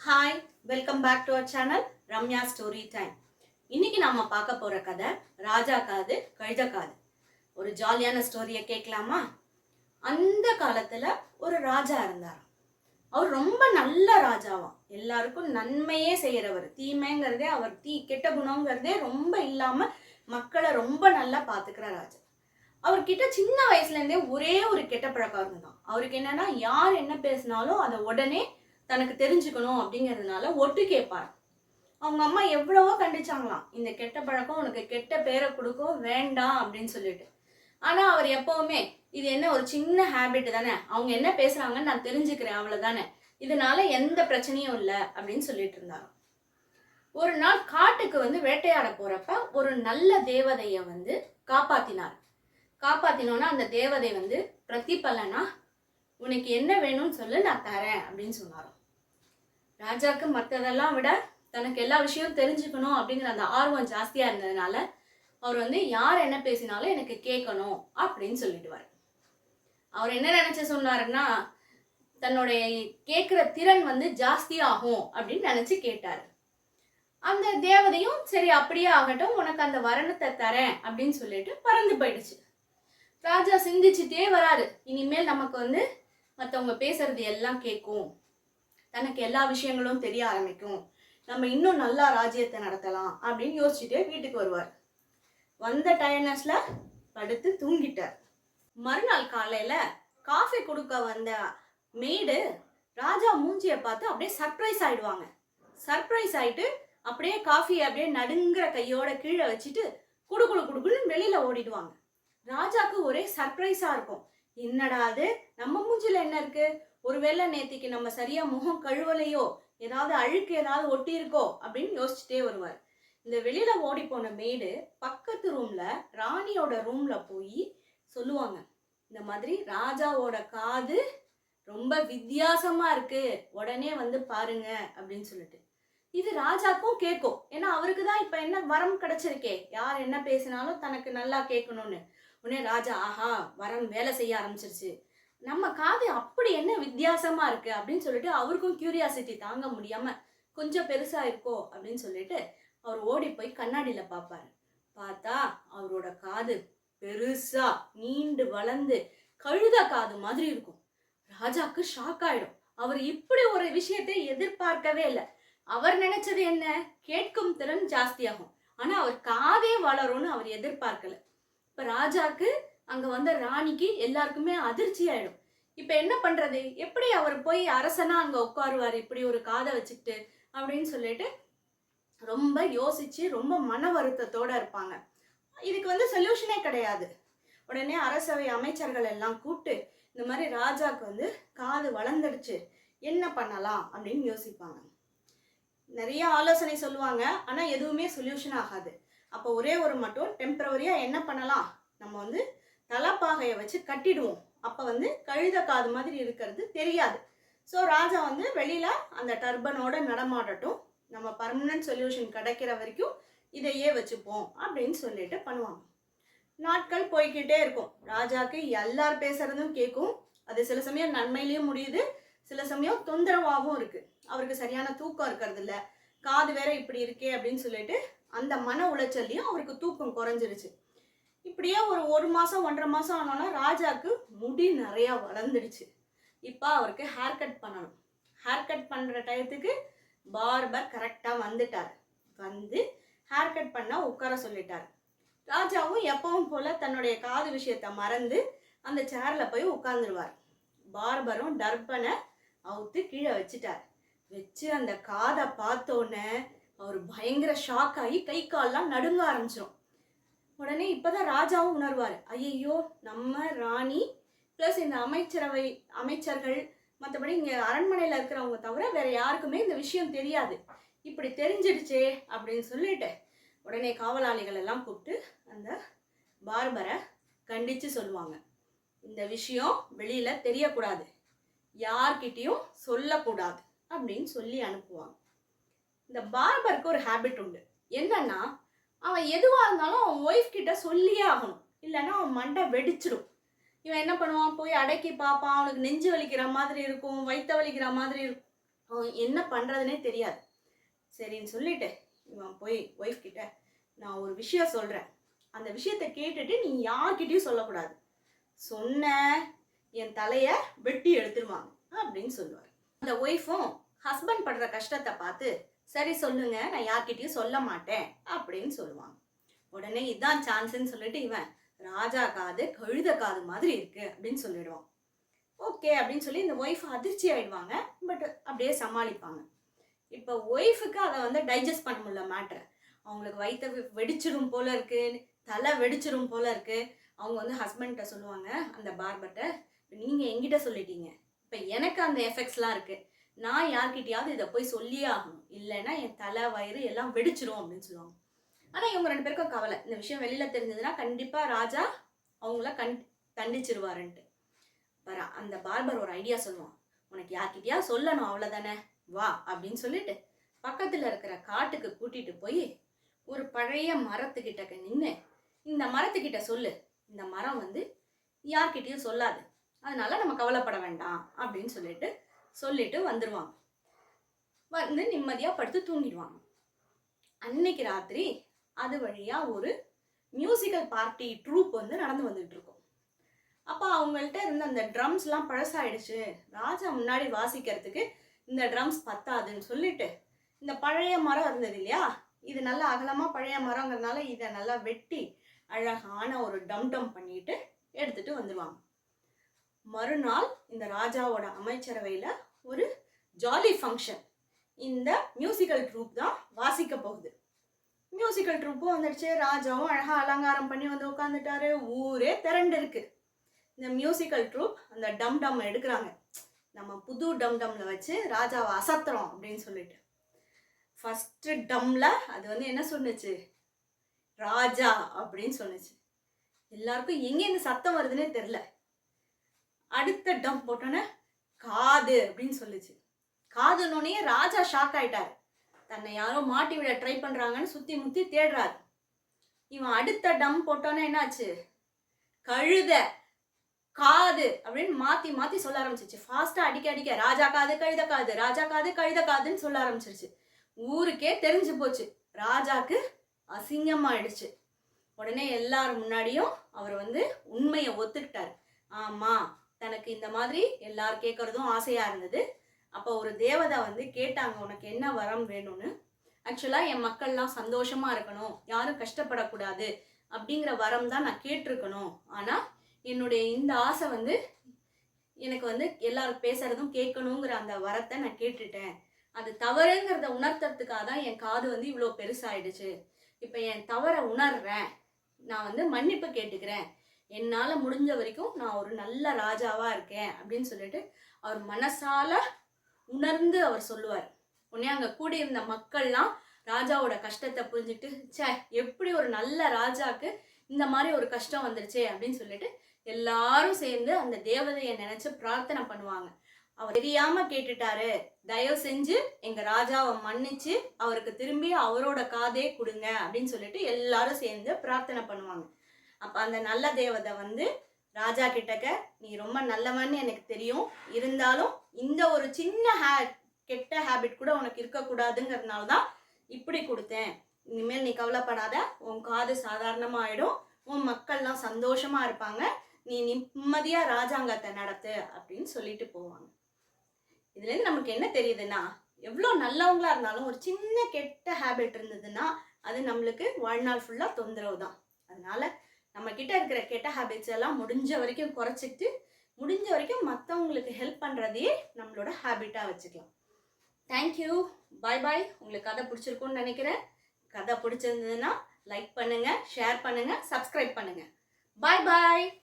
Hi, welcome back to our channel Ramya story time. இன்னைக்கு நாம பார்க்க போற கதை ராஜா காது கழுத காது. ஒரு ஜாலியான ஸ்டோரியை கேட்கலாமா? அந்த காலத்துல ஒரு ராஜா இருந்தார். அவர் ரொம்ப நல்ல ராஜாவாம். எல்லாருக்கும் நன்மையே செய்யறவர். தீமைங்கிறதே அவர் கெட்ட குணங்கிறதே ரொம்ப இல்லாம மக்களை ரொம்ப நல்லா பாத்துக்கிற ராஜா. அவர்கிட்ட சின்ன வயசுல இருந்தே ஒரே ஒரு கெட்ட பழக்கம் இருந்ததான். அவருக்கு என்னன்னா, யார் என்ன பேசினாலும் அதை உடனே தனக்கு தெரிஞ்சுக்கணும் அப்படிங்கிறதுனால ஒட்டு கேட்பார். அவங்க அம்மா எவ்வளவோ கண்டிச்சாங்களாம், இந்த கெட்ட பழக்கம் உனக்கு கெட்ட பேரை கொடுக்கும், வேண்டாம் அப்படின்னு சொல்லிட்டு. ஆனா அவர் எப்பவுமே, இது என்ன ஒரு சின்ன ஹேபிட் தானே, அவங்க என்ன பேசுறாங்கன்னு நான் தெரிஞ்சுக்கிறேன், அவ்வளவுதானே, இதனால எந்த பிரச்சனையும் இல்லை அப்படின்னு சொல்லிட்டு இருந்தாரு. ஒரு நாள் காட்டுக்கு வேட்டையாட போறப்ப ஒரு நல்ல தேவதைய காப்பாத்தினார். காப்பாத்தினோன்னா அந்த தேவதை பிரதிபலனா, உனக்கு என்ன வேணும்னு சொல்லு, நான் தரேன் அப்படின்னு சொன்னாராம். ராஜாக்கு மற்றதெல்லாம் விட தனக்கு எல்லா விஷயமும் தெரிஞ்சுக்கணும் அப்படிங்கிற அந்த ஆர்வம் ஜாஸ்தியா இருந்ததுனால அவர் யார் என்ன பேசினாலும் எனக்கு கேட்கணும் அப்படின்னு சொல்லிடுவார். அவர் என்ன நினைச்சு சொன்னாருன்னா, தன்னுடைய கேட்கிற திறன் ஜாஸ்தி ஆகும் அப்படின்னு நினைச்சு கேட்டாரு. அந்த தேவதையும் சரி அப்படியே ஆகட்டும், உனக்கு அந்த வரணத்தை தரேன் அப்படின்னு சொல்லிட்டு பறந்து போயிடுச்சு. ராஜா சிந்திச்சுட்டே வராரு, இனிமேல் நமக்கு மற்றவங்க பேசுறது எல்லாம் கேட்கும், தனக்கு எல்லா விஷயங்களும் தெரிய ஆரம்பிக்கும், நம்ம இன்னும் நல்லா ராஜ்யத்தை நடத்தலாம் அப்படின்னு யோசிச்சுட்டே வீட்டுக்கு வருவார். வந்த டயர்னஸ்ல படுத்து தூங்கிட்டார். மறுநாள் காலையில காஃபி கொடுக்க வந்த மெய்டு ராஜா மூஞ்சியை பார்த்து அப்படியே சர்ப்ரைஸ் ஆயிடுவாங்க. சர்ப்ரைஸ் ஆயிட்டு அப்படியே காஃபியை அப்படியே நடுங்கிற கையோட கீழே வச்சுட்டு குடு குடு குடுக்குன்னு வெளியில ஓடிடுவாங்க. ராஜாக்கு ஒரே சர்ப்ரைஸா இருக்கும். என்னடா அது, நம்ம மூஞ்சில என்ன இருக்கு, ஒருவேளை நேத்திக்கு நம்ம சரியா முகம் கழுவலையோ, ஏதாவது அழுக்கு ஏதாவது ஒட்டி இருக்கோ அப்படின்னு யோசிச்சுட்டே வருவார். இந்த வெளியில ஓடி போன மெய்டு பக்கத்து ரூம்ல ராணியோட ரூம்ல போய் சொல்லுவாங்க, இந்த மாதிரி ராஜாவோட காது ரொம்ப வித்தியாசமா இருக்கு, உடனே பாருங்க அப்படின்னு சொல்லிட்டு. இது ராஜாக்கும் கேட்கும், ஏன்னா அவருக்கு தான் இப்ப என்ன வரம் கிடைச்சிருக்கே, யார் என்ன பேசினாலும் தனக்கு நல்லா கேட்கணும்னு. உடனே ராஜா, ஆஹா, வரம் வேலை செய்ய ஆரம்பிச்சிருச்சு, நம்ம காது அப்படி என்ன வித்தியாசமா இருக்கு அப்படின்னு சொல்லிட்டு அவருக்கும் கியூரியாசிட்டி தாங்க முடியாம, கொஞ்சம் பெருசா இருக்கோ அப்படின்னு சொல்லிட்டு அவர் ஓடி போய் கண்ணாடியில பார்ப்பாரு. பார்த்தா அவரோட காது பெருசா நீண்டு வளர்ந்து கழுத காது மாதிரி இருக்கும். ராஜாக்கு ஷாக் ஆயிடும். அவர் இப்படி ஒரு விஷயத்தை எதிர்பார்க்கவே இல்லை. அவர் நினைச்சது என்ன, கேட்கும் திறன் ஜாஸ்தியாகும், ஆனா அவர் காதே வளரும்னு அவர் எதிர்பார்க்கல. இப்ப ராஜாக்கு அங்க வந்த ராணிக்கு எல்லாருக்குமே அதிர்ச்சி ஆயிடும். இப்ப என்ன பண்றது, எப்படி அவர் போய் அரசனா அங்க உட்காருவாரு இப்படி ஒரு காதை வச்சுக்கிட்டு அப்படின்னு சொல்லிட்டு ரொம்ப யோசிச்சு ரொம்ப மன வருத்தத்தோட இருப்பாங்க. இதுக்கு சொல்யூஷனே கிடையாது. உடனே அரசவை அமைச்சர்கள் எல்லாம் கூப்பிட்டு, இந்த மாதிரி ராஜாக்கு காது வளர்ந்துடுச்சு, என்ன பண்ணலாம் அப்படின்னு யோசிப்பாங்க. நிறைய ஆலோசனை சொல்லுவாங்க, ஆனா எதுவுமே சொல்யூஷன் ஆகாது. அப்போ ஒரே ஒரு மட்டும் டெம்பரவரியா என்ன பண்ணலாம், நம்ம தலைப்பாகையை வச்சு கட்டிடுவோம், அப்ப கழுத காது மாதிரி இருக்கிறது தெரியாது. ஸோ ராஜா வெளியில அந்த டர்பனோட நடமாடட்டும், நம்ம பர்மனன்ட் சொல்யூஷன் கிடைக்கிற வரைக்கும் இதையே வச்சுப்போம் அப்படின்னு சொல்லிட்டு பண்ணுவாங்க. நாட்கள் போய்கிட்டே இருக்கும். ராஜாக்கு எல்லார் பேசுறதும் கேட்கும். அது சில சமயம் நன்மையிலயும் முடியுது, சில சமயம் தொந்தரவாகவும் இருக்கு. அவருக்கு சரியான தூக்கம் இருக்கிறது இல்ல, காது வேற இப்படி இருக்கே அப்படின்னு சொல்லிட்டு அந்த மன உளைச்சல்லையும் அவருக்கு தூக்கம் குறைஞ்சிருச்சு. இப்படியே ஒரு மாசம் 1.5 மாசம் ஆனோன்னா ராஜாக்கு முடி நிறைய வளர்ந்துடுச்சு. இப்ப அவருக்கு ஹேர் கட் பண்ணணும். ஹேர் கட் பண்ற டயத்துக்கு பார்பர் கரெக்டா வந்துட்டார். ஹேர் கட் பண்ண உட்கார சொல்லிட்டார். ராஜாவும் எப்பவும் போல தன்னுடைய காது விஷயத்த மறந்து அந்த சேர்ல போய் உட்கார்ந்துருவார். பார்பரும் டர்பனை அவுத்து கீழே வச்சுட்டார். வச்சு அந்த காதை பார்த்தோன்னே அவர் பயங்கர ஷாக் ஆகி கை கால்லாம் நடுங்க ஆரம்பிச்சிடும். உடனே இப்பதான் ராஜாவும் உணர்வார், ஐயோ, நம்ம ராணி பிளஸ் இந்த அமைச்சர்கள் மற்றபடி இங்க அரண்மனையில இருக்கிறவங்க தவிர வேற யாருக்குமே இந்த விஷயம் தெரியாது, இப்படி தெரிஞ்சிடுச்சே அப்படின்னு சொல்லிட்டு உடனே காவலாளிகள் எல்லாம் கூப்பிட்டு அந்த பார்பரை கண்டிச்சு சொல்லுவாங்க, இந்த விஷயம் வெளியில தெரியக்கூடாது, யார்கிட்டையும் சொல்லக்கூடாது அப்படின்னு சொல்லி அனுப்புவாங்க. இந்த பார்பருக்கு ஒரு ஹேபிட் உண்டு. என்னன்னா, அவன் எதுவா இருந்தாலும் அவன் ஒய்ஃப் கிட்ட சொல்லியே ஆகணும், இல்லைன்னா அவன் மண்டை வெடிச்சிடும். இவன் என்ன பண்ணுவான், போய் அடக்கி பார்ப்பான், அவனுக்கு நெஞ்சு வலிக்கிற மாதிரி இருக்கும், வயிற்ற வலிக்கிற மாதிரி இருக்கும். அவன் என்ன பண்ணுறதுனே தெரியாது. சரின்னு சொல்லிட்டு இவன் போய் ஒய்ஃப் கிட்ட, நான் ஒரு விஷயம் சொல்கிறேன், அந்த விஷயத்த கேட்டுட்டு நீ யார்கிட்டயும் சொல்லக்கூடாது, சொன்ன என் தலையை வெட்டி எடுத்துருவாங்க அப்படின்னு சொல்லுவார். அந்த ஒய்ஃபும் ஹஸ்பண்ட் படுற கஷ்டத்தை பார்த்து, சரி சொல்லுங்க, நான் யார்கிட்டயும் சொல்ல மாட்டேன் அப்படின்னு சொல்லுவாங்க. உடனே இதான் சான்ஸ்ன்னு சொல்லிட்டு இவன், ராஜா காது கழுத காது மாதிரி இருக்கு அப்படின்னு சொல்லிடுவான். ஓகே அப்படின்னு சொல்லி இந்த ஒய்ஃப் அதிர்ச்சி ஆயிடுவாங்க. பட் அப்படியே சமாளிப்பாங்க. இப்போ ஒய்ஃபுக்கு அதை வந்து டைஜஸ்ட் பண்ண முடியல மேட்ரு. அவங்களுக்கு வயிற்ற வெடிச்சிடும் போல இருக்கு, தலை வெடிச்சிடும் போல இருக்கு. அவங்க வந்து ஹஸ்பண்ட்ட சொல்லுவாங்க, அந்த பார்பர்ட்ட, நீங்கள் எங்கிட்ட சொல்லிட்டீங்க, இப்போ எனக்கு அந்த எஃபெக்ட்ஸ்லாம் இருக்குது, நான் யார்கிட்டயாவது இதை போய் சொல்லியே ஆகணும், இல்லைன்னா என் தலை வயிறு எல்லாம் வெடிச்சிரும் அப்படின்னு சொல்லுவாங்க. ஆனால் இவங்க 2 பேருக்கும் கவலை, இந்த விஷயம் வெளியில் தெரிஞ்சதுன்னா கண்டிப்பாக ராஜா அவங்கள தண்டிச்சிருவாருன்ட்டு. அந்த பார்பர் ஒரு ஐடியா சொல்லுவான், உனக்கு யார்கிட்டயா சொல்லணும் அவ்வளோதானே, வா அப்படின்னு சொல்லிட்டு பக்கத்தில் இருக்கிற காட்டுக்கு கூட்டிகிட்டு போய் ஒரு பழைய மரத்துக்கிட்ட நின்று, இந்த மரத்துக்கிட்ட சொல்லு, இந்த மரம் வந்து யார்கிட்டயும் சொல்லாது, அதனால நம்ம கவலைப்பட வேண்டாம் அப்படின்னு சொல்லிட்டு வந்துடுவாங்க. வந்து நிம்மதியாக படுத்து தூங்கிடுவாங்க. அன்னைக்கு ராத்திரி அது வழியாக ஒரு மியூசிக்கல் பார்ட்டி ட்ரூப் வந்து நடந்து வந்துட்டு இருக்கும். அப்போ அவங்கள்ட்ட இருந்த அந்த ட்ரம்ஸ்லாம் பழசாயிடுச்சு, ராஜா முன்னாடி வாசிக்கிறதுக்கு இந்த ட்ரம்ஸ் பத்தாதுன்னு சொல்லிட்டு, இந்த பழைய மரம் இருந்தது இல்லையா, இது நல்லா அகலமாக பழைய மரங்கிறதுனால இதை நல்லா வெட்டி அழகான ஒரு டம் பண்ணிட்டு எடுத்துட்டு வந்துடுவாங்க. மறுநாள் இந்த ராஜாவோட அமைச்சரவையில் ஒரு ஜாலி ஃபங்க்ஷன். இந்த மியூசிக்கல் ட்ரூப் தான் வாசிக்க போகுது. மியூசிக்கல் ட்ரூப்பும் வந்துடுச்சு, ராஜாவும் அழகாக அலங்காரம் பண்ணி வந்து உட்காந்துட்டாரு, ஊரே திரண்டு இருக்கு. இந்த மியூசிக்கல் ட்ரூப் அந்த டம் எடுக்கிறாங்க, நம்ம புது டம்ல வச்சு ராஜாவை அசத்துறோம் அப்படின்னு சொல்லிட்டு. ஃபர்ஸ்ட் டம்ல அது வந்து என்ன சொன்னுச்சு, ராஜா அப்படின்னு சொன்னுச்சு. எல்லாருக்கும் எங்கேருந்து சத்தம் வருதுன்னே தெரில. அடுத்த டம் போட்டோன்னே காது அப்படின்னு சொல்லுச்சு. காதுனோடனே ராஜா ஷாக் ஆயிட்டார். தன்னை யாரோ மாட்டி விட ட்ரை பண்றாங்கன்னு சுத்தி முத்தி தேடுறாரு. இவன் அடுத்த டம் போட்டோன்னே என்னாச்சு, கழுத காது அப்படின்னு மாத்தி மாத்தி சொல்ல ஆரம்பிச்சிருச்சு. ஃபாஸ்டா அடிக்க ராஜா காது கழுத காது, ராஜா காது கழுத காதுன்னு சொல்ல ஆரம்பிச்சிருச்சு. ஊருக்கே தெரிஞ்சு போச்சு, ராஜாக்கு அசிங்கமாயிடுச்சு. உடனே எல்லாரும் முன்னாடியும் அவர் வந்து உண்மையை ஒத்துக்கிட்டார். ஆமா, தனக்கு இந்த மாதிரி எல்லாரும் கேட்கறதும் ஆசையா இருந்தது. அப்போ ஒரு தேவதை வந்து கேட்டாங்க, உனக்கு என்ன வரம் வேணும்னு. ஆக்சுவலா என் மக்கள்லாம் சந்தோஷமா இருக்கணும், யாரும் கஷ்டப்படக்கூடாது அப்படிங்கிற வரம் தான் நான் கேட்டிருக்கணும். ஆனா என்னுடைய இந்த ஆசை வந்து எனக்கு வந்து எல்லாரும் பேசுறதும் கேட்கணுங்கிற அந்த வரத்தை நான் கேட்டுட்டேன். அது தவறுங்கிறத உணர்த்துறதுக்காக தான் என் காது வந்து இவ்வளோ பெருசாயிடுச்சு. இப்போ என் தவறை உணர்றேன், நான் வந்து மன்னிப்பு கேட்டுக்கிறேன், என்னால் முடிஞ்ச வரைக்கும் நான் ஒரு நல்ல ராஜாவாக இருக்கேன் அப்படின்னு சொல்லிட்டு அவர் மனசால உணர்ந்து அவர் சொல்லுவார். உடனே அங்கே கூடியிருந்த மக்கள்லாம் ராஜாவோட கஷ்டத்தை புரிஞ்சுட்டு, சே எப்படி ஒரு நல்ல ராஜாக்கு இந்த மாதிரி ஒரு கஷ்டம் வந்துருச்சே அப்படின்னு சொல்லிட்டு எல்லாரும் சேர்ந்து அந்த தேவதையை நினைச்சு பிரார்த்தனை பண்ணுவாங்க. அவர் தெரியாம கேட்டுட்டாரு, தயவு செஞ்சு எங்க ராஜாவை மன்னிச்சு அவருக்கு திரும்பி அவரோட காதே கொடுங்க அப்படின்னு சொல்லிட்டு எல்லாரும் சேர்ந்து பிரார்த்தனை பண்ணுவாங்க. அப்ப அந்த நல்ல தேவதை வந்து ராஜா கிட்டக்க, நீ ரொம்ப நல்லவன்னு எனக்கு தெரியும், இருந்தாலும் இந்த ஒரு சின்ன கெட்ட ஹேபிட் கூட உனக்கு இருக்கக்கூடாதுங்கிறதுனால தான் இப்படி கொடுத்தேன். இனிமேல் நீ கவலைப்படாத, உன் காது சாதாரணமா ஆயிடும், உன் மக்கள்லாம் சந்தோஷமா இருப்பாங்க, நீ நிம்மதியா ராஜாங்கத்தை நடத்து அப்படின்னு சொல்லிட்டு போவாங்க. இதுல இருந்து நமக்கு என்ன தெரியுதுன்னா, எவ்வளோ நல்லவங்களா இருந்தாலும் ஒரு சின்ன கெட்ட ஹேபிட் இருந்ததுன்னா அது நம்மளுக்கு வாழ்நாள் ஃபுல்லா தொந்தரவு தான். அதனால நம்ம கிட்ட இருக்கிற கெட்ட ஹேபிட்ஸ் எல்லாம் முடிஞ்ச வரைக்கும் குறைச்சிட்டு, முடிஞ்ச வரைக்கும் மற்றவங்களுக்கு ஹெல்ப் பண்றதையே நம்மளோட ஹேபிட்டா வச்சுக்கலாம். தேங்க்யூ, பாய் பாய். உங்களுக்கு கதை பிடிச்சிருக்கும்னு நினைக்கிறேன். கதை பிடிச்சிருந்ததுன்னா லைக் பண்ணுங்க, ஷேர் பண்ணுங்க, சப்ஸ்கிரைப் பண்ணுங்க. பாய் பாய்.